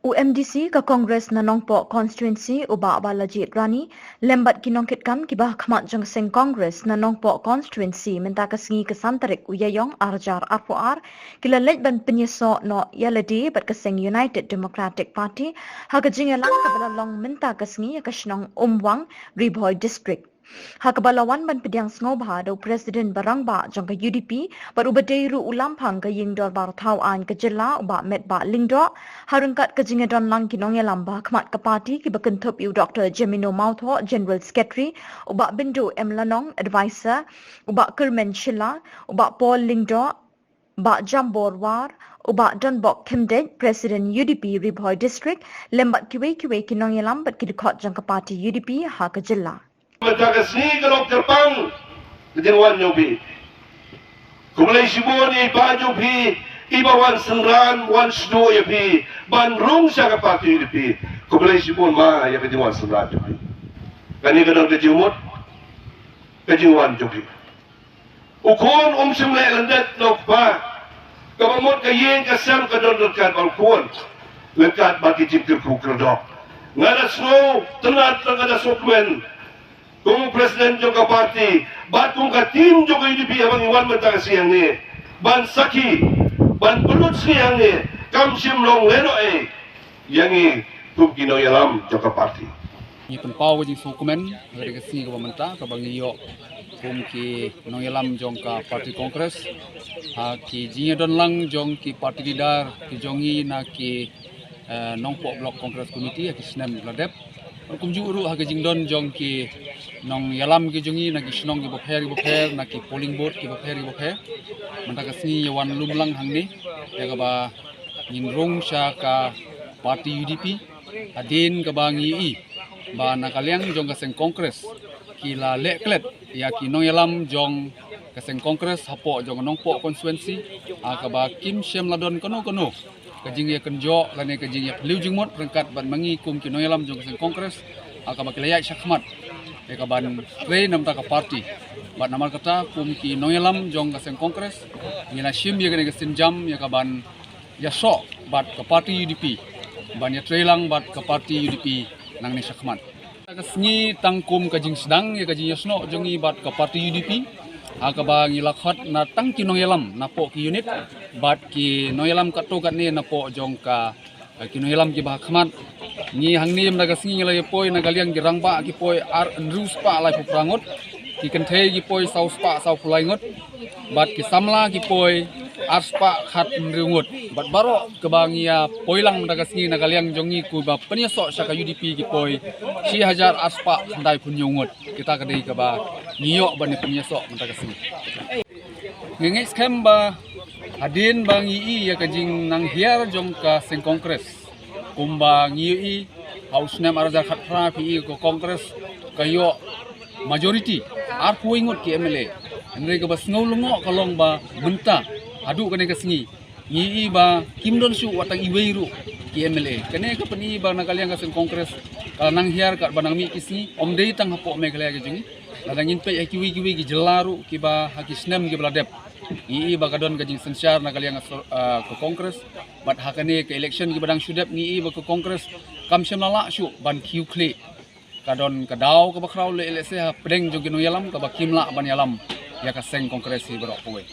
UMDC ka Congress na nongpo constituency uba balajit rani lembat kinongkit kam kibah khmat jong seng Congress na nongpo constituency menta kasingi kesantarik uyayong arjar arpuar kila lej ban penyeso no yaladi bat kaseng United Democratic Party hagajingelang kabalalong menta kasingi kasnong umwang Riboy District. Hakabalawan ban pediang sngoba do Presiden Barangba jong ka UDP barubadeiru ulampang ka yingdor bar tauan ka jela uba metba lingdo harungkat ka jingedon lang kinong yalamba khmat ka parti ki bakentup yu Dr. Jemino Mautho General Secretary uba bindu M Lanong Advisor uba Kermen Shila uba Paul Lingdo uba Jambor War uba Donbok Kimdej Presiden UDP Riboy District lembat kiwe kinong yalambat kidukot jong ka parti UDP ha ka jela. Matagasni kalau terbang kejenuan nyobi. Kumulai sibun baju pi ibawan senran wan sdo ya pi ban rung sa kapati ya pi. Kumulai sibun ma ya kejenuan senran pi. Kani kadang kejenuan jobi. Ukon semle landat nokpa. Kabamot kayeng kasam kadon dekat balkon. Lekat bagi ciptir kukerdok. Ngada snow tenat ngada sokmen. Kung Presiden juga parti, bat kung ka tim juga UDP abang iwan mentang siang ni, ban saki, ban pelut siang ni, kam sim long leno yang ni kum kino yalam juga parti. Ni tempau jing sukumen dari kesini ke pemerintah ke bang iyo kum ki no yalam jong ka parti kongres, ki jing don lang jong ki parti lidar ki jongi na ki nongpok blok kongres komiti ki senem ladep. Kum juru ha jing don jong ki nong yalam ki jongi na ki snong ki bopher na ki polling booth ki bopher menta kasni yawan lumlang hangni ya ka ba ningrong sya ka parti UDP adin ka ba ngi ba nakaliang jong kaseng kongres ki la leklet ya ki nong yalam jong kaseng kongres hapo jong nongpo konstituensi ka ba kim syam ladon kono kajing ya kenjo lane kajing ya liu jingmot rengkat ban mangi kum ki nong yalam jong kaseng kongres ka ba kilayai syakmat ya ka ban tre nam ta ka parti bat namal kata kum ki nong yalam jong kaseng kongres ngila shim ya gane kasin jam ya ka ban ya so bat ka parti UDP ban ya tre lang bat ka parti UDP nang ni syakmat kasni tangkum kajing sedang ya kajing yasno jongi bat ka parti UDP ka ba ngilakhat na tang ki nong yalam na po ki unit bat ki nong yalam ka to kat ni na po jong ka ki nong yalam ki ba khmat ni hangni mna kasni ngila poi na galiang girang ba ki poi ar andrus pa lai pu prangot ki kenthe ki poi saus pa sau pulai ngot bat ki samla ki poi arspa khat ngungut bat baro kebangia poilang mna kasni na galiang jongi ku ba penyesok saka UDP ki poi 6000 arspa ndai pun nyungut kita kadai ka ba ngiok ban penyesok mna kasni ngenge skem ba adin bang ii ya kajing nang hiar jong ka seng kongres kumba ngi haus nem araja khatra pi ko kongres kayo majority ar puingut ki MLA andre ka bas ngolongo kalong ba menta adu kane kasngi ngi ba kimdon su watang iweiru ki MLA kane ka pani ba nakaliang ka seng kongres nang hiar ka banang mi kisni omdei tang hapo me kala ka jingi ladangin pe kiwi ki jelaru ki ba hakisnem ki bladep i bagadon kajing sensyar nakaliang ke kongres bat hakane ke election ki badang sudep ni ba ke kongres kam semala syu ban kiu kle kadon kadau ka bakrau le LSA pedeng jogi no yalam ka bakimla ban yalam ya ka seng kongres hi berok poe